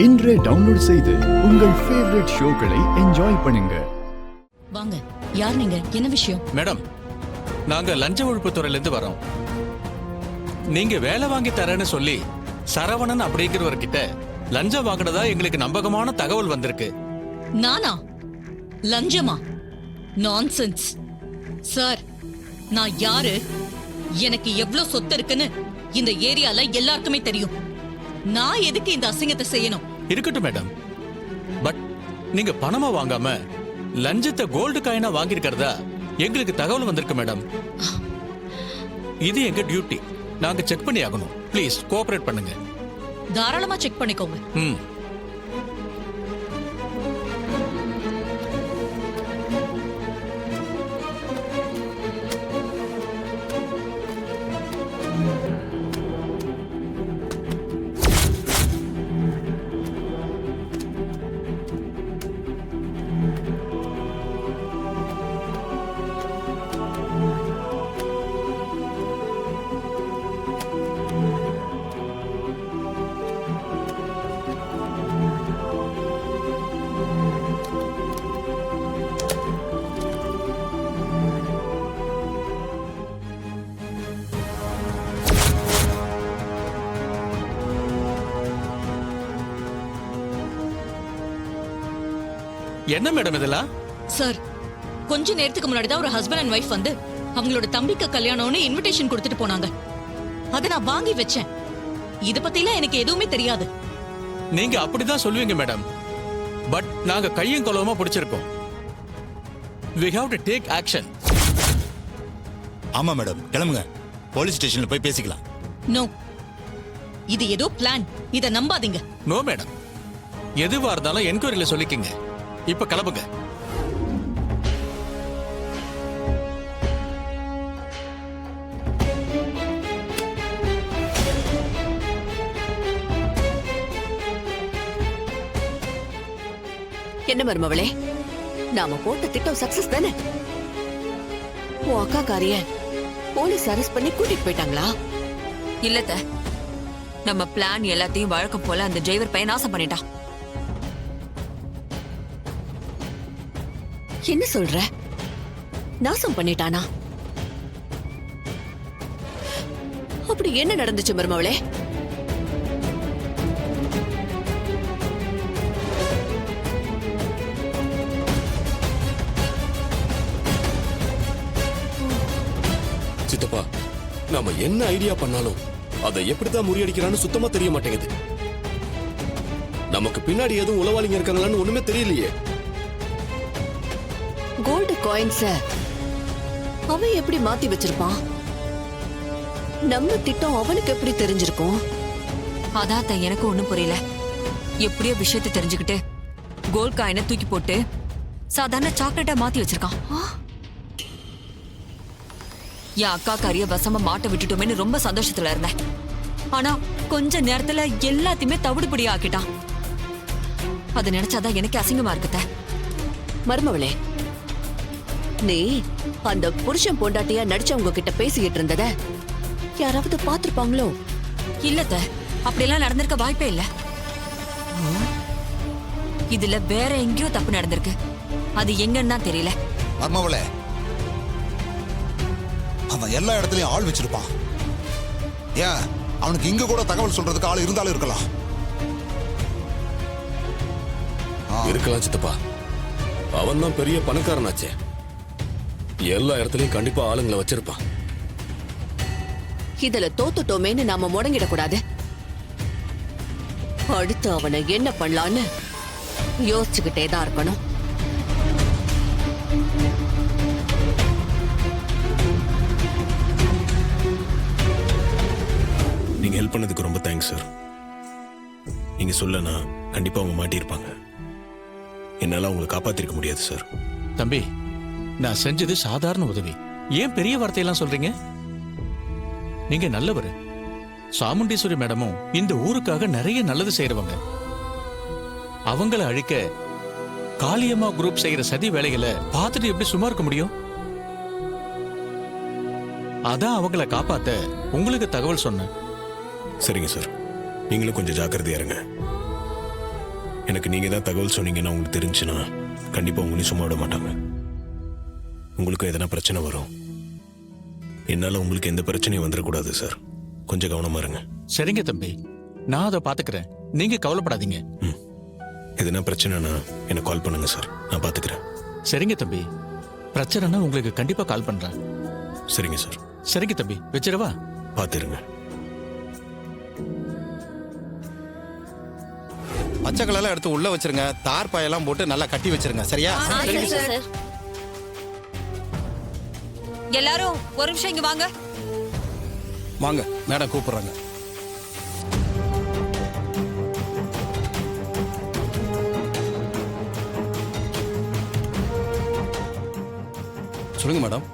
இன்றே டவுன்லோட் செய்து உங்கள் ஃபேவரட் ஷோக்களை என்ஜாய் பண்ணுங்க. வாங்க, யார் நீங்க? என்ன விஷயம்? மேடம், நாங்க லஞ்ச ஒழிப்பு துறையிலிருந்து வரோம். நீங்க வேலை வாங்கி தரேன்னு சொல்லி சரவணன் அப்படிங்கிறவர்கிட்ட லஞ்சம் வாங்கினதா எங்களுக்கு நம்பகமான தகவல் வந்திருக்கு. நானா? லஞ்சமா? Nonsense sir. நான் யாரு, எனக்கு எவ்வளவு சொத்து இருக்குன்னு இந்த ஏரியால எல்லாருக்குமே தெரியும். நான் எதுக்கு இந்த அசிங்கத்தை செய்யணும்? இருக்கட்டும் மேடம், பட் நீங்க பணமா வாங்காம லஞ்சத்தை கோல்டு காயினா வாங்கியிருக்கிறதா எங்களுக்கு தகவல் வந்திருக்கு மேடம். இது எங்க டியூட்டி, நாங்க செக் பண்ணி ஆகணும். ப்ளீஸ் கோஆபரேட் பண்ணுங்க. தாராளமா செக் பண்ணிக்கோங்க. என்ன மேடம் இதெல்லாம்? சார், கொஞ்ச நேரத்துக்கு முன்னாடி தான் ஒரு ஹஸ்பண்ட் அண்ட் வைஃப் வந்து அவங்களோட தம்பிக்கு கல்யாணம்னு இன்விடேஷன் கொடுத்துட்டு போனாங்க. அதை நான் வாங்கி வச்சேன். இத பத்திலாம் எனக்கு எதுவுமே தெரியாது. நீங்க அப்படிதான் சொல்லுவீங்க மேடம், பட் நாங்க கையும் கொலவமா பிடிச்சிருக்கோம். We have to take action. ஆமா மேடம், கிளம்புங்க. போலீஸ் ஸ்டேஷன்ல போய் பேசிக்கலாம். நோ, இது ஏதோ பிளான். இத நம்பாதீங்க. நோ மேடம், எதுவா இருந்தாலும் என்கொயரியில சொல்லிக்கங்க. இப்ப கிளம்புங்க. என்ன மருமவளே, நாம போட்ட திட்டம் சக்சஸ் தானே? உன் அக்கா காரிய போலீஸ் அரெஸ்ட் பண்ணி கூட்டிட்டு போயிட்டாங்களா? இல்லத்த, நம்ம பிளான் எல்லாத்தையும் வழக்கம் போல அந்த டிரைவர் பையன் நாசம் பண்ணிட்டான். என்ன சொல்ற? நாசம் பண்ணிட்டானா? அப்படி என்ன நடந்துச்சு மருமவளே? சித்தப்பா, நாம என்ன ஐடியா பண்ணாலும் அதை எப்படிதான் முறியடிக்கிறான்னு சுத்தமா தெரிய மாட்டேங்குது. நமக்கு பின்னாடி எதுவும் உளவாளிங்க இருக்காங்களான்னு ஒண்ணுமே தெரியலையே. கோல்டு காயின்ஸ அவன் எப்படி மாத்தி வச்சிருப்பான்? நம்ம திட்டம் அவனுக்கு எப்படி தெரிஞ்சிருக்கும்? அதான் எனக்கு ஒண்ணும் புரியல. எப்படியோ விஷயத்தை தெரிஞ்சுக்கிட்டு கோல்ட் காயினை தூக்கி போட்டு சாதாரண சாக்லேட்டா மாத்தி வச்சிருக்கான். என் அக்கா காரிய வசமா மாட்ட விட்டுட்டோமேன்னு ரொம்ப சந்தோஷத்துல இருந்தேன். ஆனா கொஞ்ச நேரத்துல எல்லாத்தையுமே தவிடுபடி ஆக்கிட்டான். அதை நினைச்சாதான் எனக்கு அசிங்கமா இருக்குத. மருமவளே, நீ அந்த புருஷன் பொண்டாட்டியா நடிச்சவங்க கிட்ட பேசிக்கிட்டு இருந்தத யாராவது பாத்துருப்பாங்களோ? இல்லத்த, அப்படியெல்லாம் நடந்திருக்க வாய்ப்பே இல்ல. இதுல வேற எங்கேயோ தப்பு நடந்திருக்கு. அது எங்கன்னா தெரியல. மர்மவளே, அவன் எல்லா இடத்துலயும் ஆள் வச்சிருப்பான். ஏன் அவனுக்கு இங்க கூட தகவல் சொல்றதுக்கு ஆள் இருந்தாலும் இருக்கலாம். இருக்கலாம் சித்தப்பா, அவன் தான் பெரிய பணக்காரனாச்சே. எல்லா இடத்துலயும் கண்டிப்பா ஆளுங்களை வச்சிருப்பான். இதுல தோத்துட்டோமேன்னு நாம முடங்கிடக்கூடாது. அடுத்து அவனை என்ன பண்ணலான்னு யோசிச்சுக்கிட்டே தான் இருக்கணும். நீங்க ஹெல்ப் பண்ணதுக்கு ரொம்ப தேங்க்ஸ் சார். நீங்க சொல்லனா கண்டிப்பா அவங்க மாட்டியிருப்பாங்க. என்னால அவங்களை காப்பாத்திருக்க முடியாது சார். தம்பி, நான் செஞ்சது சாதாரண உதவி. ஏன் பெரிய வார்த்தையெல்லாம் சொல்றீங்க? நீங்க நல்லவர். சாமுண்டீஸ்வரி மேடமும் இந்த ஊருக்காக நிறைய நல்லது செய்யறவங்க. அவங்கள அழிக்க காளியம்மா குரூப் செய்யற சதி வேலைகளை பார்த்துட்டு எப்படி சும்மா இருக்க முடியும்? அதான் அவங்கள காப்பாத்த உங்களுக்கு தகவல் சொன்னேன். சரிங்க சார், நீங்களும் கொஞ்சம் ஜாக்கிரதையா இருங்க. எனக்கு நீங்க தான் தகவல் சொன்னீங்கன்னா உங்களுக்கு தெரிஞ்சுன்னா கண்டிப்பா உங்களையும் சும்மா விட மாட்டாங்க. உங்களுக்கு எதனா பிரச்சனை வரும். என்னால உங்களுக்கு எந்த பிரச்சனையும் வந்துடக்கூடாது சார். கொஞ்சம் கவனமா இருங்க. சரிங்க தம்பி, நான் அதை பாத்துக்கிறேன். நீங்க கவலைப்படாதீங்க. எதனா பிரச்சனைனா எனக்கு கால் பண்ணுங்க சார், நான் பாத்துக்கிறேன். சரிங்க தம்பி, பிரச்சனைனா உங்களுக்கு கண்டிப்பா கால் பண்றேன். சரிங்க சார். சரிங்க தம்பி, வச்சிரவா? பாத்துருங்க. பச்சை கலர்லாம் எடுத்து உள்ள வச்சிருங்க. தார் பாயெல்லாம் போட்டு நல்லா கட்டி வச்சிருங்க. சரியா? எல்லாரும் ஒரு நிமிஷம் இங்க வாங்க. வாங்க, மேடம் கூப்பிடுறாங்க. சொல்லுங்க மேடம்.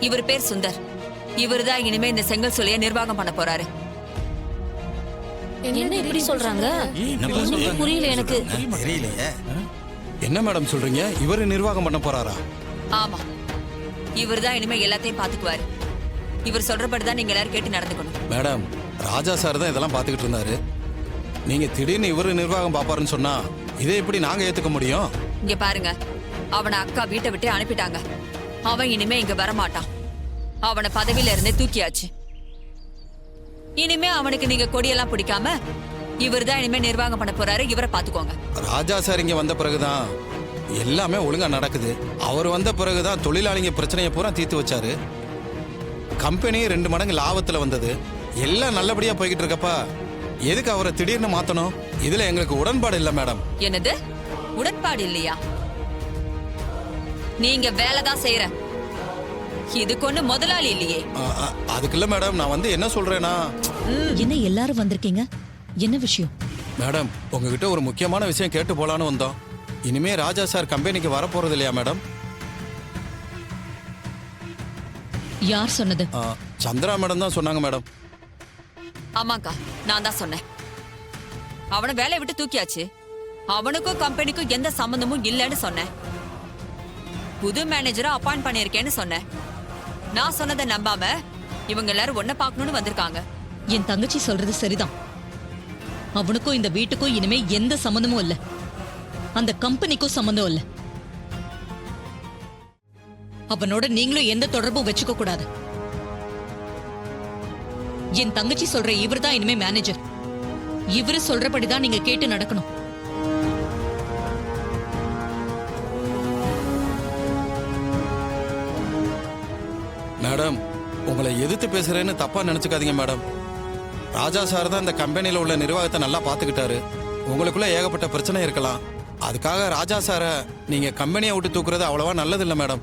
இவர் பேர் சுந்தர். இவர்தான் இனிமே இந்த செங்கல் சூளையை நிர்வாகம் பண்ண போறாரு. என்ன இப்படி சொல்றாங்க? புரியல எனக்கு. தெரியலையே. என்ன மேடம் சொல்றீங்க? இவரு நிர்வாகம் பண்ண போறாரா? ஆமா, இவர்தான் இனிமே எல்லாத்தையும் பாத்துக்குவாரு. இவர் சொல்றபடிதான் நீங்க எல்லாரும் கேட்டு நடந்துக்கணும். மேடம், ராஜா சார் தான் இதெல்லாம் பாத்துக்கிட்டு இருந்தாரு. நீங்க திடீர்னு இவரு நிர்வாகம் பாப்பாருன்னு சொன்னா இதை எப்படி நாங்க ஏத்துக்க முடியும்? இங்க பாருங்க, அவனை அக்கா வீட்டை விட்டு அனுப்பிட்டாங்க. அவன் இனிமே இங்க வரமாட்டான். அவனை பதவியில இருந்தே தூக்கியாச்சு. இனிமே அவனுக்கு நீங்க கொடியெல்லாம் பிடிக்காம இவர்தான் இனிமே நிர்வாகம் பண்ண போறாரு. இவரை பாத்துக்கோங்க. ராஜா சார் இங்க வந்த பிறகுதான் எல்லாமே ஒழுங்கா நடக்குது. அவர் வந்த பிறகுதான் தொழிலாளிங்க பிரச்சனையை பூரா தீர்த்து வச்சாரு. கம்பெனி 2 மடங்கு லாபத்துல வந்தது. எல்லாம் நல்லபடியா போய்கிட்டு இருக்கப்பா எதுக்கு அவரை திடீர்னு மாத்தணும்? இதுல எங்களுக்கு உடன்பாடு இல்ல மேடம். என்னது உடன்பாடு இல்லையா? நீங்க வேலைதான் செய்யற, இதுக்கு ஒண்ணு முதலாளி இல்லையே. அதுக்கு இல்ல மேடம், நான் வந்து என்ன சொல்றேன்னா, என்ன எல்லாரும் வந்திருக்கீங்க? என்ன விஷயம்? மேடம் உங்ககிட்ட ஒரு முக்கியமான விஷயம் கேட்டு போலான்னு வந்தோம். இனிமே ராஜா சார் கம்பெனிக்கு வர போறது இல்லையா மேடம்? யார் சொன்னது? சந்திரா மேடம் தான் சொன்னாங்க மேடம். ஆமாக்கா, நான் தான் சொன்னேன். அவனை வேலையை விட்டு தூக்கியாச்சு. அவனுக்கும் கம்பெனிக்கும் எந்த சம்பந்தமும் இல்லைன்னு சொன்னேன். புது மேனேஜரா அப்பாயிண்ட் பண்ணிருக்கேன்னு சொன்னேன். நான் சொன்னதை நம்பாம இவங்க எல்லாரும் ஒன்ன பார்க்கணும்னு வந்திருக்காங்க. என் தங்கச்சி சொல்றது சரிதான். அவனுக்கும் இந்த வீட்டுக்கும் இனிமே எந்த சம்பந்தமும் இல்ல. அந்த கம்பெனிக்கும் சம்பந்தம் இல்ல. அவனோட நீங்களும் எந்த தொடர்பும் வச்சுக்க கூடாது. என் தங்கச்சி சொல்ற இவர்தான் இனிமே மேனேஜர். இவரு சொல்றபடிதான் நீங்க கேட்டு நடக்கணும். மேடம் உங்களை எதிர்த்து பேசுறேன்னு தப்பா நினைச்சுக்காதீங்க மேடம். ராஜா சார் தான் இந்த கம்பெனியில உள்ள நிர்வாகத்தை நல்லா பாத்துக்கிட்டாரு. உங்களுக்குள்ள ஏகப்பட்ட பிரச்சனை இருக்கலாம். அதுக்காக ராஜா சாரை நீங்க கம்பெனியை விட்டு தூக்குறது அவ்வளவா நல்லது இல்லை மேடம்.